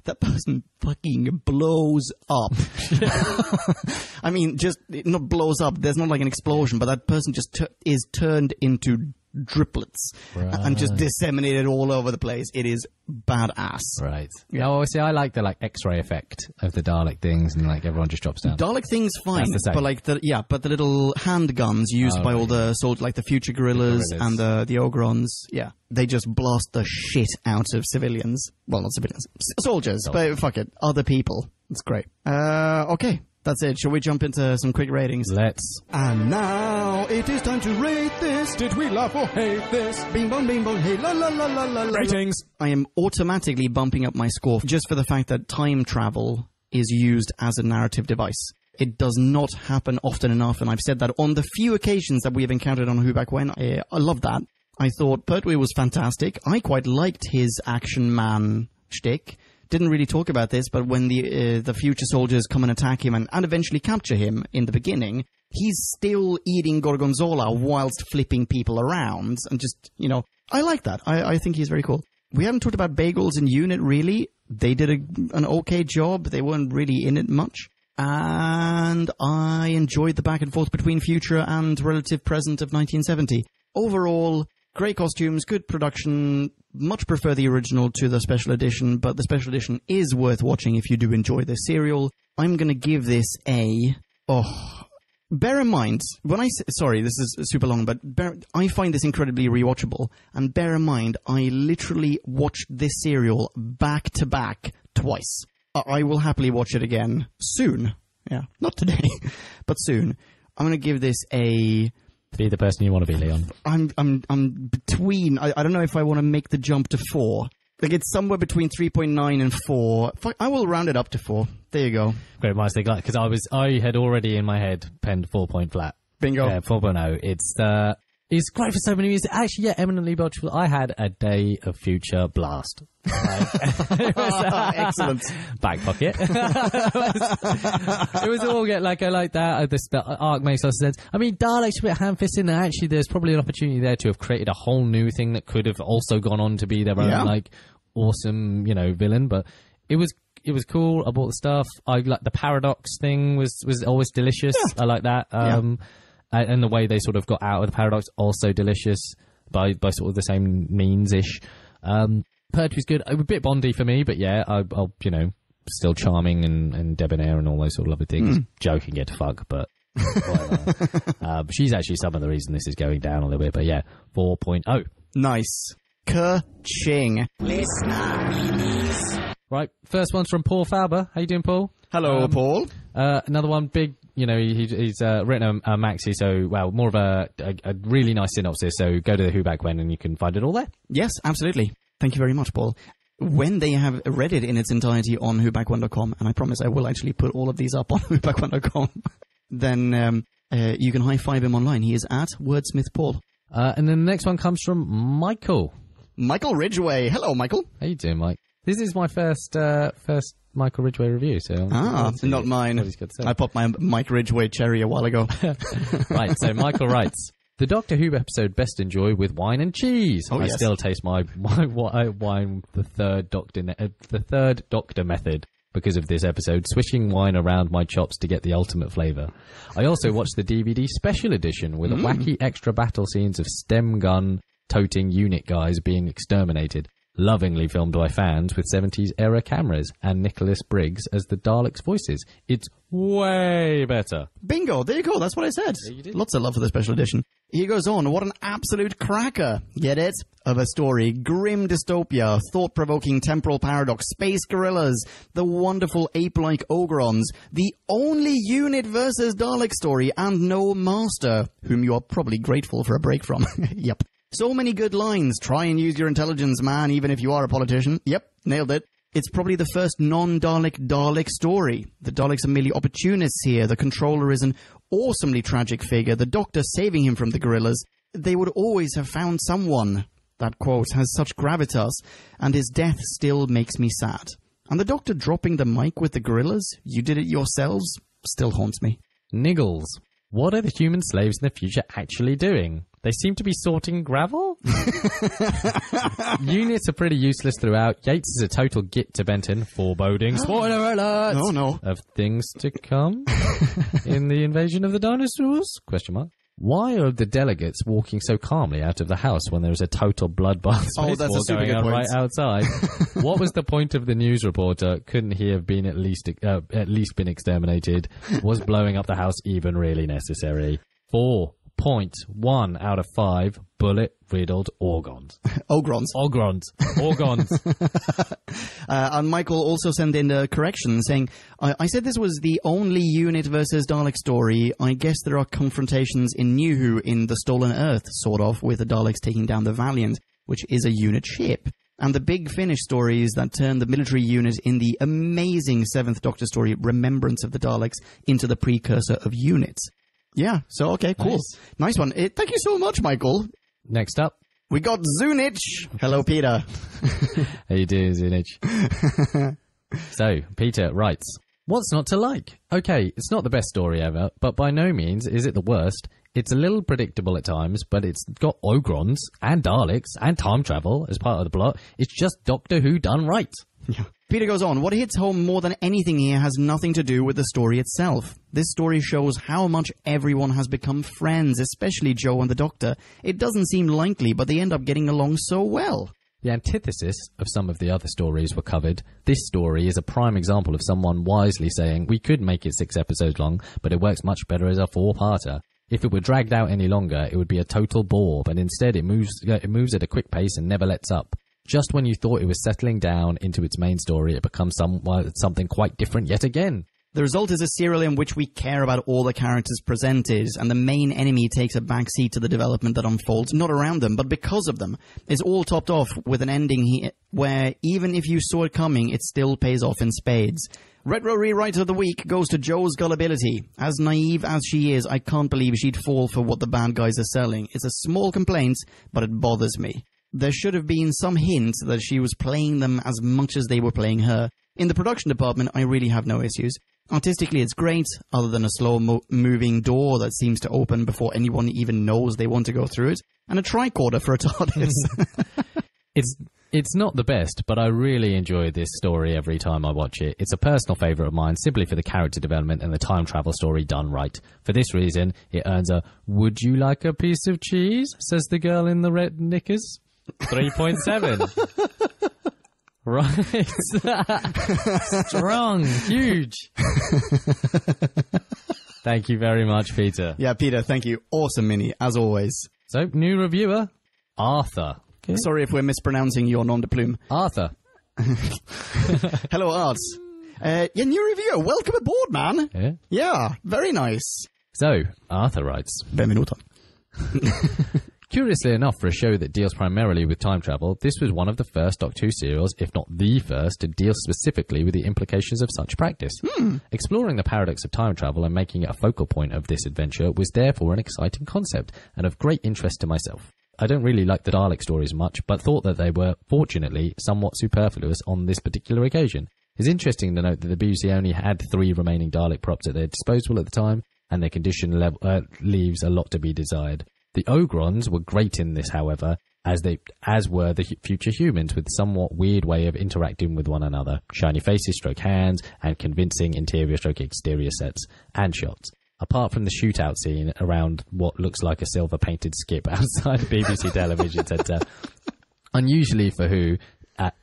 that person fucking blows up. I mean, just not blows up. There's not like an explosion, but that person just is turned into driplets and just disseminated all over the place. It is badass. Right. Yeah. Oh, see, I like the X-ray effect of the Dalek things, and everyone just drops down. Dalek things fine, but but the little handguns used by all the soldiers, like the future gorillas and the Ogrons, they just blast the shit out of civilians. Well, not civilians, soldiers. But fuck it, other people. It's great. Okay. That's it. Shall we jump into some quick ratings? Let's. And now it is time to rate this. Did we laugh or hate this? Bing bong, hey, la la la la la. Ratings. I am automatically bumping up my score just for the fact that time travel is used as a narrative device. It does not happen often enough, and I've said that on the few occasions that we have encountered on Who Back When. I love that. I thought Pertwee was fantastic. I quite liked his action man shtick. Didn't really talk about this, but when the future soldiers come and attack him and eventually capture him in the beginning, he's still eating gorgonzola whilst flipping people around. And just, I like that. I think he's very cool. We haven't talked about bagels in Unit, really. They did an okay job. They weren't really in it much. And I enjoyed the back and forth between future and relative present of 1970. Overall, great costumes, good production. Much prefer the original to the special edition, but the special edition is worth watching if you do enjoy this serial. I'm going to give this bear in mind, sorry, this is super long, but I find this incredibly rewatchable. And bear in mind, I literally watched this serial back to back twice. I will happily watch it again soon. Yeah, not today, but soon. I'm going to give this a... Be the person you want to be, Leon. I'm between. I don't know if I want to make the jump to 4. It's somewhere between 3.9 and 4. I will round it up to 4. There you go. Great minds think alike, because I had already in my head penned 4 point flat. Bingo. Yeah, 4.0. It's It's great for so many reasons. Actually, yeah, eminently watchable. I had a day of future blast. Excellent. Back pocket. It was all get like I like that. The arc makes lots of sense. I mean, Daleks a bit ham-fisted, and actually, there's probably an opportunity there to have created a whole new thing that could have also gone on to be their own like awesome, villain. But it was cool. I bought the stuff. I like the paradox thing was always delicious. Yeah. I like that. And the way they sort of got out of the paradox, also delicious by sort of the same means-ish. Perch was good. A bit Bondy for me, but yeah, I'll still charming and debonair and all those sort of lovely things. Joking get to fuck, but whatever. She's actually some of the reason this is going down a little bit, but yeah, 4.0. Nice. Ka-ching. Right, first one's from Paul Fauber. How you doing, Paul? Hello, Paul. Another one, big, he's written a maxi, so, more of a really nice synopsis, so go to the Who Back When and you can find it all there. Yes, absolutely. Thank you very much, Paul. When they have read it in its entirety on whoback1.com, and I promise I will actually put all of these up on whoback1.com, then you can high-five him online. He is at Wordsmith Paul. And then the next one comes from Michael. Michael Ridgway. Hello, Michael. How you doing, Mike? This is my first Michael Ridgway review, so... not mine. I popped my Mike Ridgway cherry a while ago. Right, so Michael writes, the Doctor Who episode best enjoy with wine and cheese. I still taste my wine, the third Doctor method, because of this episode, swishing wine around my chops to get the ultimate flavour. I also watched the DVD special edition with wacky extra battle scenes of stem gun toting unit guys being exterminated. Lovingly filmed by fans with 70s era cameras and Nicholas Briggs as the Daleks' voices. It's way better. Bingo, there you go, that's what I said. Yeah, you did. Lots of love for the special edition. He goes on, what an absolute cracker, get it? Of a story, grim dystopia, thought-provoking temporal paradox, space gorillas, the wonderful ape-like Ogrons, the only unit versus Dalek story, and no master, whom you are probably grateful for a break from. Yep. So many good lines. Try and use your intelligence, man, even if you are a politician. Yep, nailed it. It's probably the first non-Dalek Dalek story. The Daleks are merely opportunists here. The Controller is an awesomely tragic figure. The Doctor saving him from the gorillas. They would always have found someone. That quote has such gravitas, and his death still makes me sad. And the Doctor dropping the mic with the gorillas, you did it yourselves, still haunts me. Niggles. What are the human slaves in the future actually doing? They seem to be sorting gravel? Units are pretty useless throughout. Yates is a total git to Benton. Foreboding. Spoiler alert! Oh, no. Of things to come in the invasion of the dinosaurs? Question mark. Why are the delegates walking so calmly out of the house when there is a total bloodbath space war going on right outside? What was the point of the news reporter? Couldn't he have been at least been exterminated? Was blowing up the house even really necessary? 4.1 out of 5 bullet-riddled Orgons. Ogrons. And Michael also sent in a correction saying, I said this was the only unit versus Dalek story. I guess there are confrontations in New Who in the Stolen Earth, sort of, with the Daleks taking down the Valiant, which is a unit ship. And the Big Finish stories that turn the military unit in the amazing 7th Doctor story, Remembrance of the Daleks, into the precursor of units. Yeah, so okay, cool. Nice one. Thank you so much, Michael. Next up, we got Zunich. Hello, Peter. How you doing, Zunich? So, Peter writes, what's not to like? Okay, it's not the best story ever, but by no means is it the worst. It's a little predictable at times, but it's got Ogrons and Daleks and time travel as part of the plot. It's just Doctor Who done right. Yeah. Peter goes on, what hits home more than anything here has nothing to do with the story itself. This story shows how much everyone has become friends, especially Jo and the Doctor. It doesn't seem likely, but they end up getting along so well. The antithesis of some of the other stories were covered. This story is a prime example of someone wisely saying, we could make it 6 episodes long, but it works much better as a 4-parter. If it were dragged out any longer, it would be a total bore, but instead it moves at a quick pace and never lets up. Just when you thought it was settling down into its main story, it becomes something quite different yet again. The result is a serial in which we care about all the characters presented, and the main enemy takes a backseat to the development that unfolds, not around them, but because of them. It's all topped off with an ending where, even if you saw it coming, it still pays off in spades. Retro Rewrite of the Week goes to Jo's gullibility. As naive as she is, I can't believe she'd fall for what the bad guys are selling. It's a small complaint, but it bothers me. There should have been some hint that she was playing them as much as they were playing her. In the production department, I really have no issues. Artistically, it's great, other than a slow-moving door that seems to open before anyone even knows they want to go through it, and a tricorder for a TARDIS. It's not the best, but I really enjoy this story every time I watch it. It's a personal favourite of mine, simply for the character development and the time travel story done right. For this reason, it earns a "Would you like a piece of cheese?" says the girl in the red knickers. 3.7. Right. Strong. Huge. Thank you very much, Peter. Yeah, Peter, thank you. Awesome mini, as always. So, new reviewer, Arthur. Okay. Sorry if we're mispronouncing your nom de plume. Arthur. Hello, Arts. New reviewer. Welcome aboard, man. Yeah, very nice. So, Arthur writes, Benvenuto. Curiously enough, for a show that deals primarily with time travel, this was one of the first Doctor Who serials, if not the first, to deal specifically with the implications of such practice. Exploring the paradox of time travel and making it a focal point of this adventure was therefore an exciting concept, and of great interest to myself. I don't really like the Dalek stories much, but thought that they were, fortunately, somewhat superfluous on this particular occasion. It's interesting to note that the BBC only had 3 remaining Dalek props at their disposal at the time, and their condition leaves a lot to be desired. The Ogrons were great in this, however, as were the future humans, with a somewhat weird way of interacting with one another. Shiny faces, stroke hands, and convincing interior stroke exterior sets and shots. Apart from the shootout scene around what looks like a silver-painted skip outside the BBC television centre, unusually for Who, at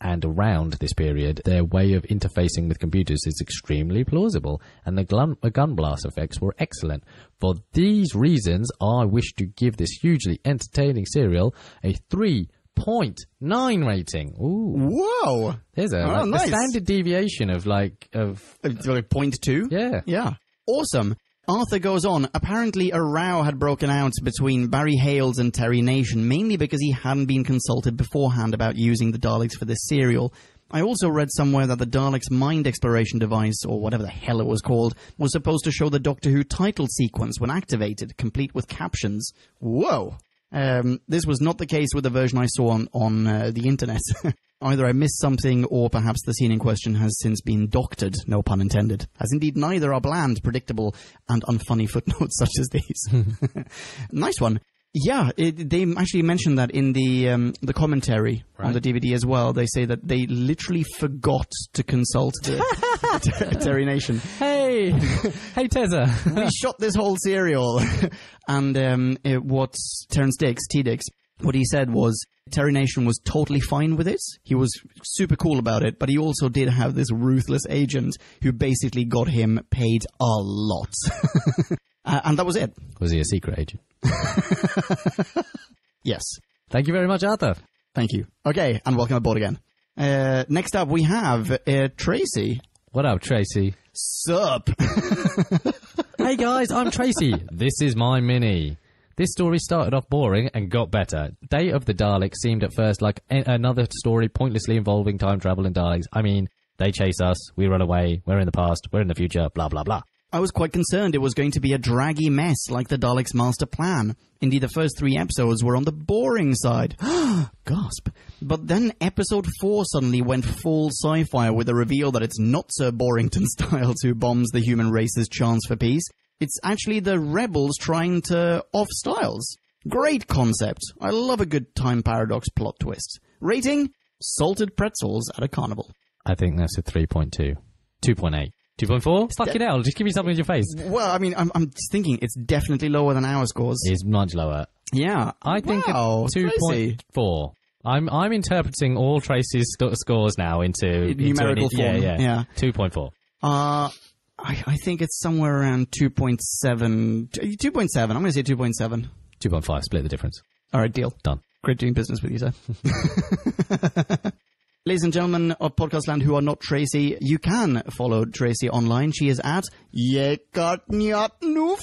and around this period, their way of interfacing with computers is extremely plausible, and the gun blast effects were excellent. For these reasons, I wish to give this hugely entertaining serial a 3.9 rating. Ooh. Whoa! There's a nice. standard deviation of 0.2? Yeah. Yeah. Awesome. Arthur goes on. Apparently a row had broken out between Barry Hales and Terry Nation, mainly because he hadn't been consulted beforehand about using the Daleks for this serial. I also read somewhere that the Daleks' mind exploration device, or whatever the hell it was called, was supposed to show the Doctor Who title sequence when activated, complete with captions. Whoa! This was not the case with the version I saw on the internet. Either I missed something, or perhaps the scene in question has since been doctored, no pun intended, as indeed neither are bland, predictable, and unfunny footnotes such as these. Nice one. Yeah, they actually mentioned that in the commentary on the DVD as well. They say that they literally forgot to consult Terry Nation. Hey Tezza. We shot this whole serial. And what Terrence Dix, T-Dix, what he said was Terry Nation was totally fine with it. He was super cool about it, but he also did have this ruthless agent who basically got him paid a lot. And that was it. Was he a secret agent? Yes. Thank you very much, Arthur. Thank you. Okay, and welcome aboard again. Next up, we have Tracy. What up, Tracy? Sup? Hey guys, I'm Tracy. This is my mini. This story started off boring and got better. Day of the Daleks seemed at first like another story pointlessly involving time travel and Daleks. I mean, they chase us, we run away, we're in the past, we're in the future, blah blah blah. I was quite concerned it was going to be a draggy mess like the Daleks' master plan. Indeed, the first 3 episodes were on the boring side. Gasp. But then episode 4 suddenly went full sci-fi with the reveal that it's not Sir Borrington Styles who bombs the human race's chance for peace. It's actually the rebels trying to off Styles. Great concept. I love a good time paradox plot twist. Rating? Salted pretzels at a carnival. I think that's a 3.2. 2.8. 2.4? Fucking hell, just give me something in your face. Well, I mean, I'm just thinking it's definitely lower than our scores. It's much lower. Yeah. I think wow, 2.4. I'm interpreting all Tracy's scores now into numerical form. Yeah. 2.4. I think it's somewhere around 2.7. 2.7. I'm going to say 2.7. 2.5. Split the difference. All right, deal. Done. Great doing business with you, sir. Ladies and gentlemen of Podcast Land who are not Tracy, you can follow Tracy online. She is at Yekartnyatnoof.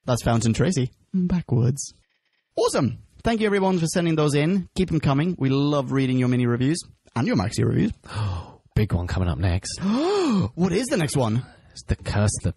That's Fountain Tracy. Backwards. Awesome. Thank you everyone for sending those in. Keep them coming. We love reading your mini reviews and your maxi reviews. Big one coming up next. What is the next one? It's the Curse of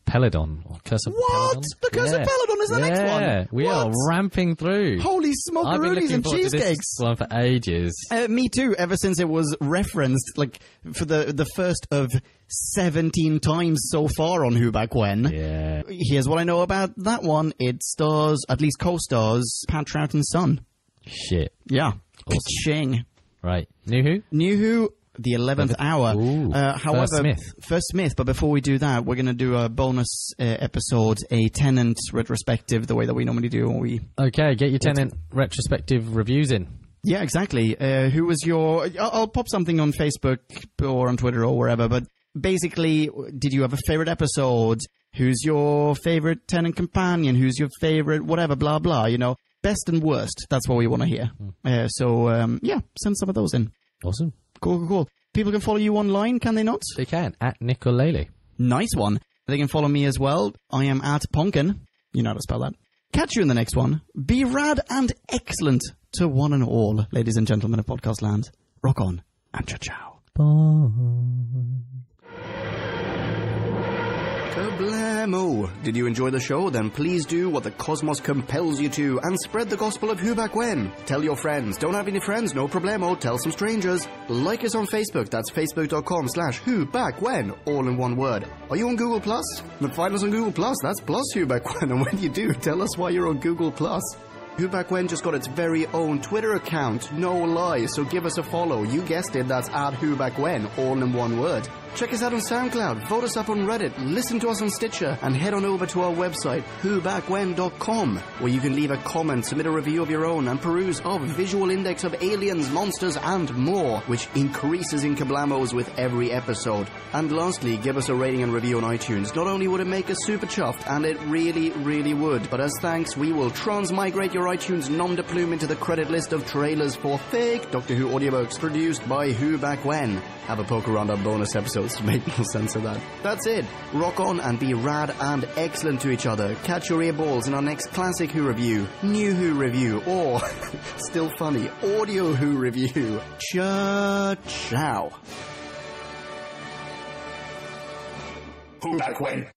Peladon. Or Curse of What? Peladon? The Curse of Peladon is the next one? Yeah, we are ramping through. Holy I've been smokeroonies looking and forward to cheesecakes. this one for ages. Me too, ever since it was referenced, like, for the first of 17 times so far on Who Back When. Yeah. Here's what I know about that one. It stars, at least co-stars, Pat Troughton's son. Shit. Yeah. Awesome. Ka-ching. Right. New Who? New Who, the 11th hour. Ooh, however, First Smith, but before we do that, we're going to do a bonus episode, a Tennant retrospective, the way that we normally do when we... Okay, get your Tennant retrospective reviews in. Yeah, exactly. Who was your... I'll pop something on Facebook or on Twitter or wherever, but basically, did you have a favorite episode? Who's your favorite Tennant companion? Who's your favorite whatever, blah, blah, you know? Best and worst, that's what we want to hear. So, send some of those in. Awesome. Cool. People can follow you online, can they not? They can, at Nicolele. Nice one. They can follow me as well. I am at Ponkin. You know how to spell that. Catch you in the next one. Be rad and excellent to one and all, ladies and gentlemen of Podcast Land. Rock on and ciao. Kablamo! Did you enjoy the show? Then please do what the cosmos compels you to and spread the gospel of Who Back When. Tell your friends. Don't have any friends? No problemo. Tell some strangers. Like us on Facebook. That's facebook.com/Who Back When. All in one word. Are you on Google Plus? Then find us on Google Plus. That's plus Who Back When. And when you do, tell us why you're on Google Plus. Who Back When just got its very own Twitter account, no lie, so give us a follow. You guessed it, that's at Who Back When, all in one word. Check us out on SoundCloud, vote us up on Reddit, listen to us on Stitcher, and head on over to our website, whobackwhen.com, where you can leave a comment, submit a review of your own, and peruse our visual index of aliens, monsters, and more, which increases in kablamos with every episode. And lastly, give us a rating and review on iTunes. Not only would it make us super chuffed, and it really, really would, but as thanks, we will transmigrate your iTunes nom de plume into the credit list of trailers for fake Doctor Who audiobooks produced by Who Back When. Have a poke around our bonus episodes to make more sense of that. That's it. Rock on and be rad and excellent to each other. Catch your earballs in our next classic Who review, new Who review, or, still funny, audio Who review. Ciao. Who Back When?